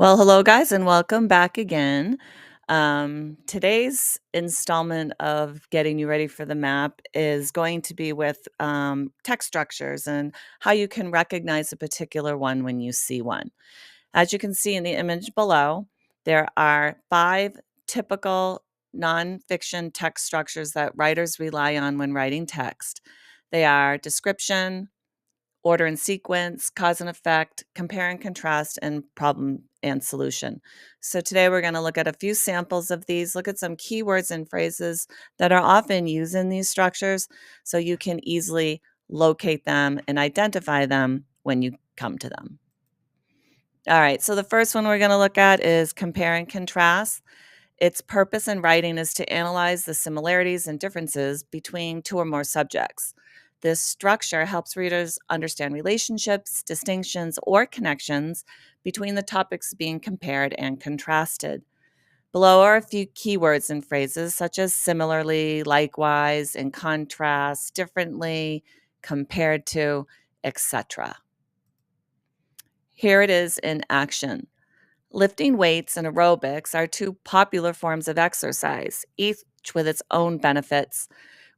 Well, hello, guys, and welcome back again. Today's installment of Getting You Ready for the Map is going to be with text structures and how you can recognize a particular one when you see one. As you can see in the image below, there are five typical nonfiction text structures that writers rely on when writing text. They are description, order and sequence, cause and effect, compare and contrast, and problem and solution. So today we're going to look at a few samples of these, look at some keywords and phrases that are often used in these structures so you can easily locate them and identify them when you come to them. All right, so the first one we're going to look at is compare and contrast. Its purpose in writing is to analyze the similarities and differences between two or more subjects. This structure helps readers understand relationships, distinctions, or connections between the topics being compared and contrasted. Below are a few keywords and phrases such as similarly, likewise, in contrast, differently, compared to, etc. Here it is in action. Lifting weights and aerobics are two popular forms of exercise, each with its own benefits.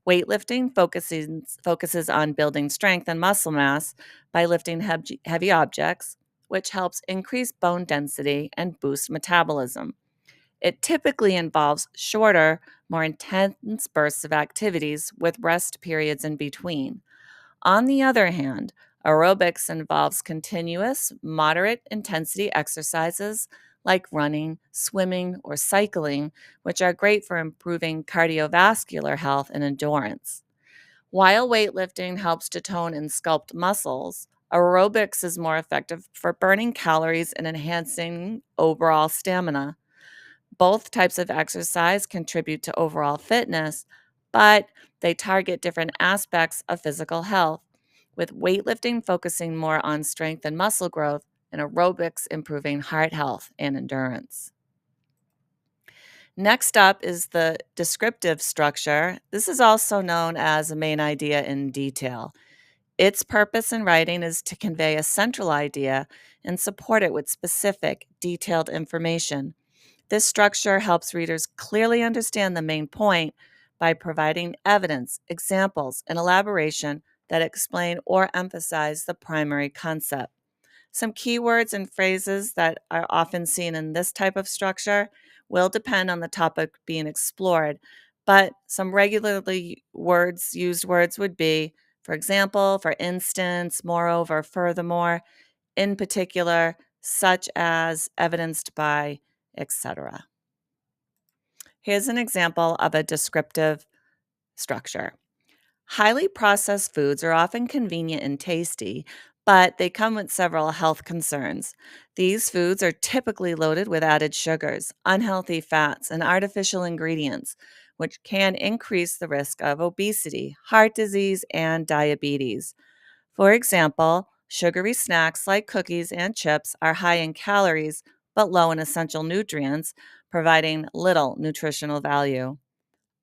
Weightlifting focuses on building strength and muscle mass by lifting heavy objects, which helps increase bone density and boost metabolism. It typically involves shorter, more intense bursts of activities with rest periods in between. On the other hand, aerobics involves continuous, moderate intensity exercises like running, swimming, or cycling, which are great for improving cardiovascular health and endurance. While weightlifting helps to tone and sculpt muscles, aerobics is more effective for burning calories and enhancing overall stamina. Both types of exercise contribute to overall fitness, but they target different aspects of physical health, with weightlifting focusing more on strength and muscle growth, and aerobics improving heart health and endurance. Next up is the descriptive structure. This is also known as a main idea in detail. Its purpose in writing is to convey a central idea and support it with specific, detailed information. This structure helps readers clearly understand the main point by providing evidence, examples, and elaboration that explain or emphasize the primary concept. Some keywords and phrases that are often seen in this type of structure will depend on the topic being explored, but some regularly used words would be, for example, for instance, moreover, furthermore, in particular, such as, evidenced by, etc. Here's an example of a descriptive structure. Highly processed foods are often convenient and tasty, but they come with several health concerns. These foods are typically loaded with added sugars, unhealthy fats, and artificial ingredients, which can increase the risk of obesity, heart disease, and diabetes. For example, sugary snacks like cookies and chips are high in calories but low in essential nutrients, providing little nutritional value.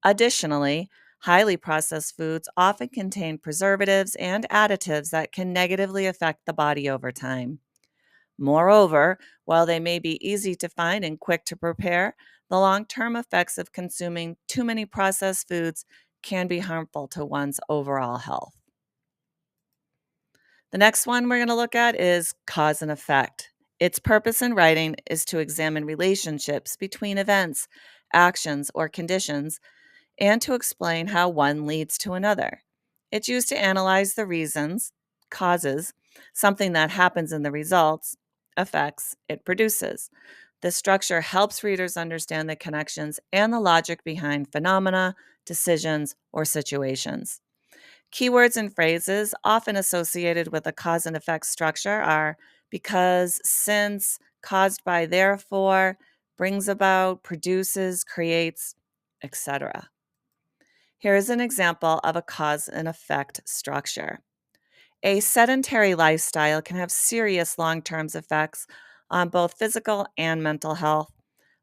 Additionally, highly processed foods often contain preservatives and additives that can negatively affect the body over time. Moreover, while they may be easy to find and quick to prepare, the long term effects of consuming too many processed foods can be harmful to one's overall health. The next one we're going to look at is cause and effect. Its purpose in writing is to examine relationships between events, actions, or conditions and to explain how one leads to another. It's used to analyze the reasons, causes, something that happens in the results, effects it produces. This structure helps readers understand the connections and the logic behind phenomena, decisions, or situations. Keywords and phrases often associated with a cause and effect structure are because, since, caused by, therefore, brings about, produces, creates, etc. Here is an example of a cause and effect structure. A sedentary lifestyle can have serious long term effects on both physical and mental health.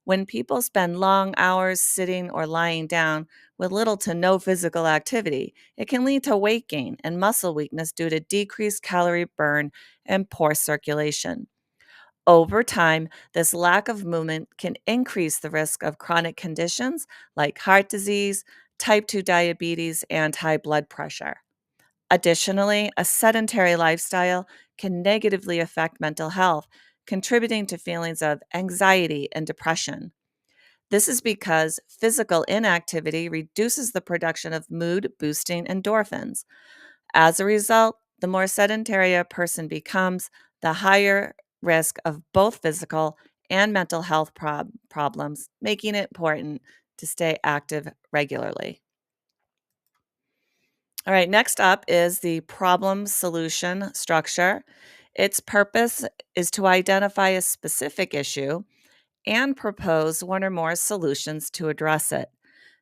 When people spend long hours sitting or lying down with little to no physical activity, it can lead to weight gain and muscle weakness due to decreased calorie burn and poor circulation. Over time, this lack of movement can increase the risk of chronic conditions like heart disease, type 2 diabetes, and high blood pressure. Additionally, a sedentary lifestyle can negatively affect mental health, contributing to feelings of anxiety and depression. This is because physical inactivity reduces the production of mood boosting endorphins. As a result, the more sedentary a person becomes, the higher risk of both physical and mental health problems, making it important to stay active regularly. All right, next up is the problem solution structure. Its purpose is to identify a specific issue and propose one or more solutions to address it.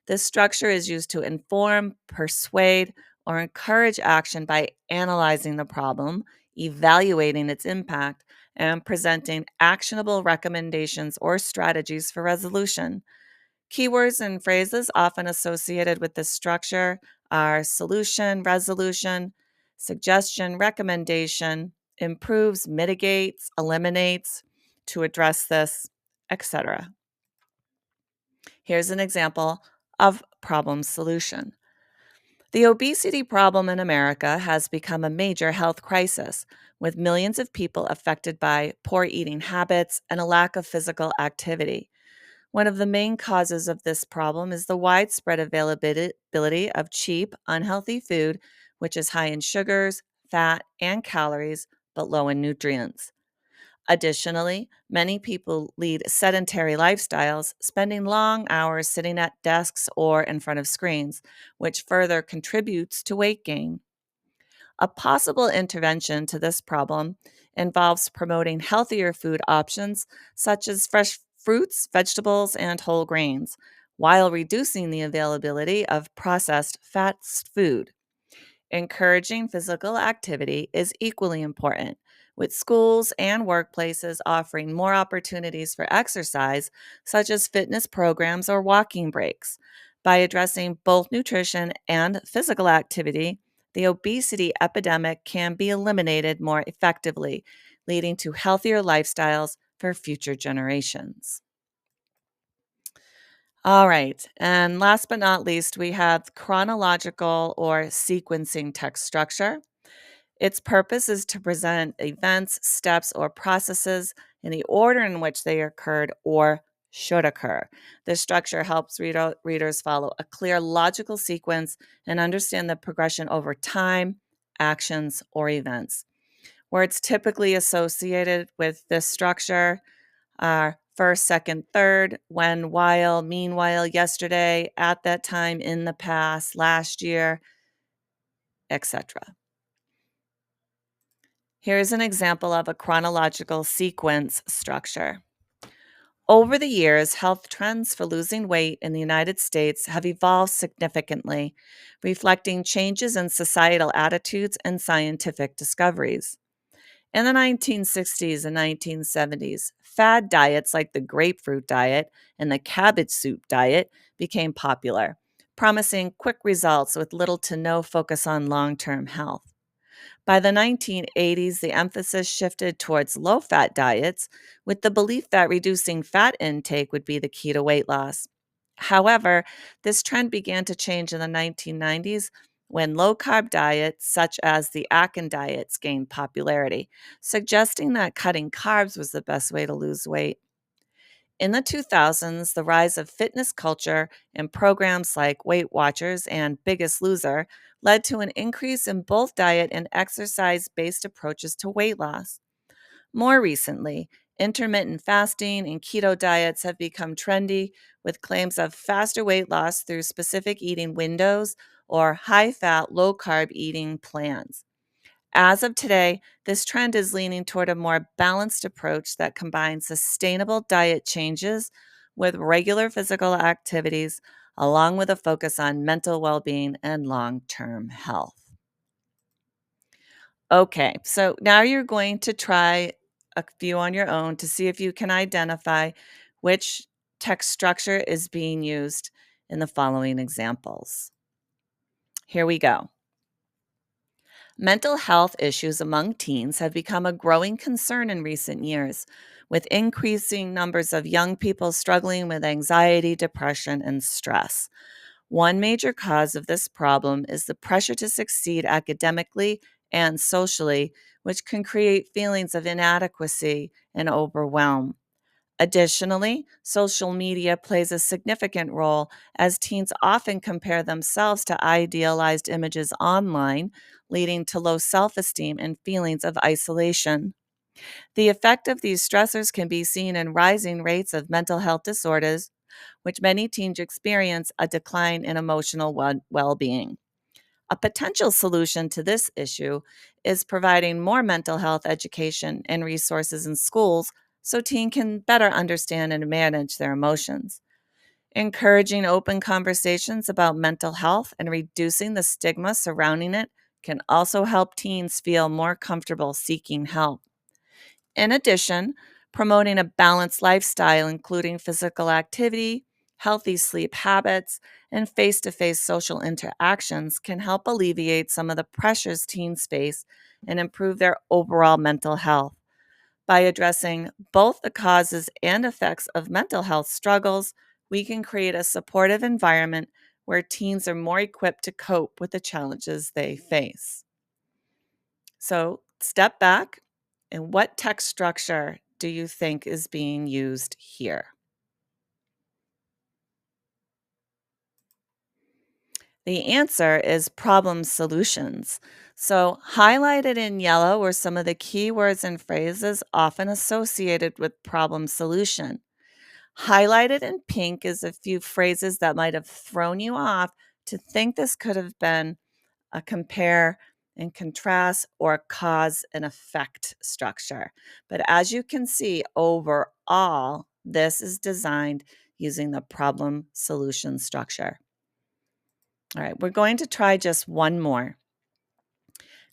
This structure is used to inform, persuade, or encourage action by analyzing the problem, evaluating its impact, and presenting actionable recommendations or strategies for resolution. Keywords and phrases often associated with this structure are solution, resolution, suggestion, recommendation, improves, mitigates, eliminates, to address this, etc. Here's an example of problem solution. The obesity problem in America has become a major health crisis, with millions of people affected by poor eating habits and a lack of physical activity. One of the main causes of this problem is the widespread availability of cheap, unhealthy food, which is high in sugars, fat, and calories, but low in nutrients. Additionally, many people lead sedentary lifestyles, spending long hours sitting at desks or in front of screens, which further contributes to weight gain. A possible intervention to this problem involves promoting healthier food options such as fresh fruits, vegetables, and whole grains, while reducing the availability of processed fast food. Encouraging physical activity is equally important, with schools and workplaces offering more opportunities for exercise, such as fitness programs or walking breaks. By addressing both nutrition and physical activity, the obesity epidemic can be eliminated more effectively, leading to healthier lifestyles for future generations. All right. And last but not least, we have chronological or sequencing text structure. Its purpose is to present events, steps, or processes in the order in which they occurred or should occur. This structure helps readers follow a clear logical sequence and understand the progression over time, actions, or events. Words typically associated with this structure are first, second, third, when, while, meanwhile, yesterday, at that time, in the past, last year, etc. Here is an example of a chronological sequence structure. Over the years, health trends for losing weight in the United States have evolved significantly, reflecting changes in societal attitudes and scientific discoveries. In the 1960s and 1970s, fad diets like the grapefruit diet and the cabbage soup diet became popular, promising quick results with little to no focus on long term health. By the 1980s, the emphasis shifted towards low fat diets, with the belief that reducing fat intake would be the key to weight loss. However, this trend began to change in the 1990s when low carb diets, such as the Atkins diets, gained popularity, suggesting that cutting carbs was the best way to lose weight. In the 2000s, the rise of fitness culture and programs like Weight Watchers and Biggest Loser led to an increase in both diet and exercise based approaches to weight loss. More recently, intermittent fasting and keto diets have become trendy, with claims of faster weight loss through specific eating windows or high fat, low carb eating plans. As of today, this trend is leaning toward a more balanced approach that combines sustainable diet changes with regular physical activities, along with a focus on mental well being and long term health. Okay, so now you're going to try a few on your own to see if you can identify which text structure is being used in the following examples. Here we go. Mental health issues among teens have become a growing concern in recent years, with increasing numbers of young people struggling with anxiety, depression, and stress. One major cause of this problem is the pressure to succeed academically and socially, which can create feelings of inadequacy and overwhelm. Additionally, social media plays a significant role as teens often compare themselves to idealized images online, leading to low self esteem and feelings of isolation. The effect of these stressors can be seen in rising rates of mental health disorders, which many teens experience a decline in emotional well being. A potential solution to this issue is providing more mental health education and resources in schools so teens can better understand and manage their emotions. Encouraging open conversations about mental health and reducing the stigma surrounding it can also help teens feel more comfortable seeking help. In addition, promoting a balanced lifestyle, including physical activity, healthy sleep habits, and face to face social interactions, can help alleviate some of the pressures teens face and improve their overall mental health. By addressing both the causes and effects of mental health struggles, we can create a supportive environment where teens are more equipped to cope with the challenges they face. So, step back, and what text structure do you think is being used here? The answer is problem solutions. So, highlighted in yellow were some of the key words and phrases often associated with problem solution. Highlighted in pink is a few phrases that might have thrown you off to think this could have been a compare and contrast or cause and effect structure. But as you can see, overall, this is designed using the problem solution structure. All right, we're going to try just one more.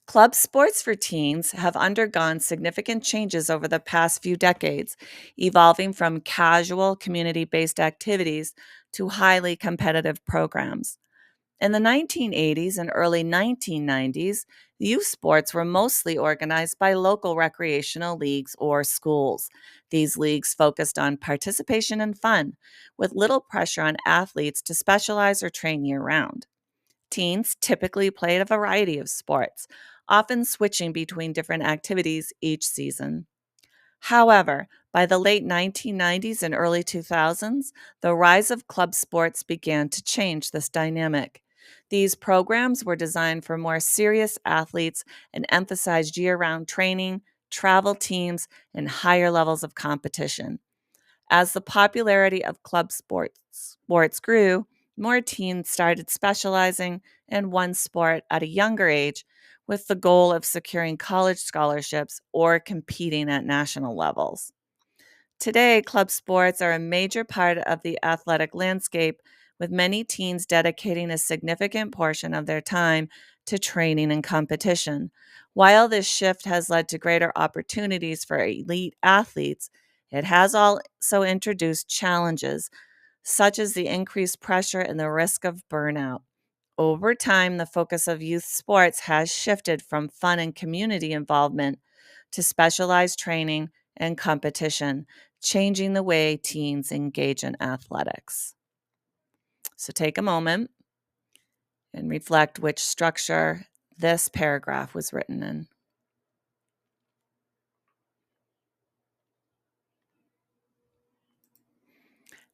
Club sports for teens have undergone significant changes over the past few decades, evolving from casual community based activities to highly competitive programs. In the 1980s and early 1990s, youth sports were mostly organized by local recreational leagues or schools. These leagues focused on participation and fun, with little pressure on athletes to specialize or train year round. Teens typically played a variety of sports, often switching between different activities each season. However, by the late 1990s and early 2000s, the rise of club sports began to change this dynamic. These programs were designed for more serious athletes and emphasized year round training, travel teams, and higher levels of competition. As the popularity of club sports grew, more teens started specializing in one sport at a younger age with the goal of securing college scholarships or competing at national levels. Today, club sports are a major part of the athletic landscape, with many teens dedicating a significant portion of their time to training and competition. While this shift has led to greater opportunities for elite athletes, it has also introduced challenges, such as the increased pressure and the risk of burnout. Over time, the focus of youth sports has shifted from fun and community involvement to specialized training and competition, changing the way teens engage in athletics. So take a moment and reflect which structure this paragraph was written in.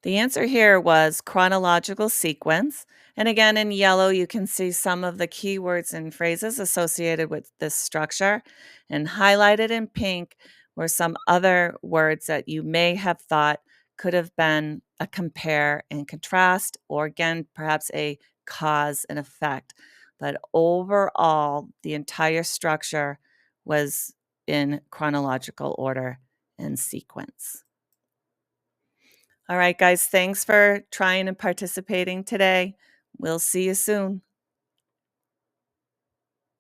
The answer here was chronological sequence. And again, in yellow, you can see some of the keywords and phrases associated with this structure. And highlighted in pink were some other words that you may have thought could have been a compare and contrast, or again, perhaps a cause and effect. But overall, the entire structure was in chronological order and sequence. All right, guys, thanks for trying and participating today. We'll see you soon.